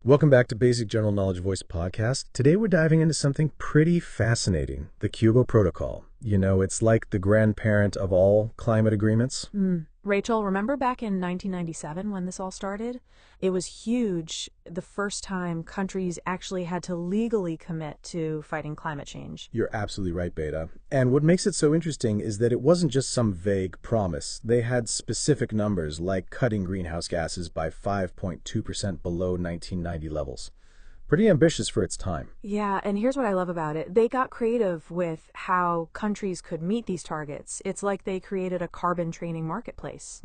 Welcome back to Basic General Knowledge Voice Podcast. Today we're diving into something pretty fascinating, the Kyoto Protocol. You know, it's like the grandparent of all climate agreements. Rachel, remember back in 1997 when this all started? It was huge. The first time countries actually had to legally commit to fighting climate change. You're absolutely right, Beta. And what makes it so interesting is that it wasn't just some vague promise. They had specific numbers, like cutting greenhouse gases by 5.2% below 1990 levels. Pretty ambitious for its time. Yeah, and here's what I love about it. They got creative with how countries could meet these targets. It's like they created a carbon trading marketplace.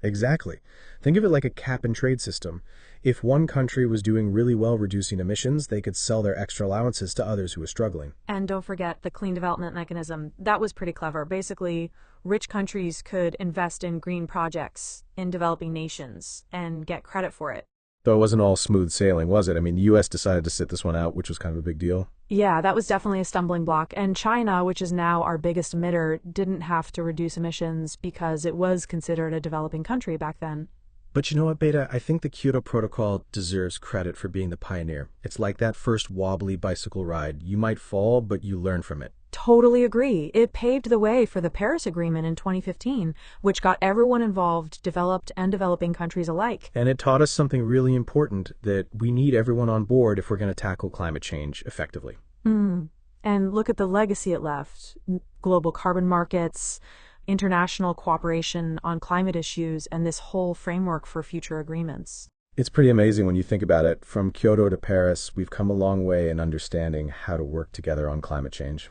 Exactly. Think of it like a cap and trade system. If one country was doing really well reducing emissions, they could sell their extra allowances to others who were struggling. And don't forget the clean development mechanism. That was pretty clever. Basically, rich countries could invest in green projects in developing nations and get credit for it. Though it wasn't all smooth sailing, was it? I mean, the U.S. decided to sit this one out, which was kind of a big deal. Yeah, that was definitely a stumbling block. And China, which is now our biggest emitter, didn't have to reduce emissions because it was considered a developing country back then. But you know what, Beta? I think the Kyoto Protocol deserves credit for being the pioneer. It's like that first wobbly bicycle ride. You might fall, but you learn from it. Totally agree. It paved the way for the Paris Agreement in 2015, which got everyone involved, developed and developing countries alike. And it taught us something really important, that we need everyone on board if we're going to tackle climate change effectively. And look at the legacy it left. Global carbon markets, international cooperation on climate issues, and this whole framework for future agreements. It's pretty amazing when you think about it. From Kyoto to Paris, we've come a long way in understanding how to work together on climate change.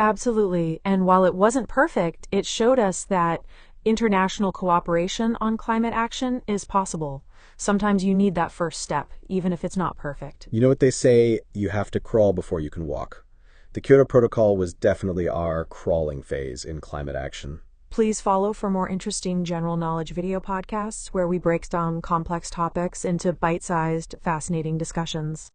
Absolutely. And while it wasn't perfect, it showed us that international cooperation on climate action is possible. Sometimes you need that first step, even if it's not perfect. You know what they say, you have to crawl before you can walk. The Kyoto Protocol was definitely our crawling phase in climate action. Please follow for more interesting general knowledge video podcasts where we break down complex topics into bite-sized, fascinating discussions.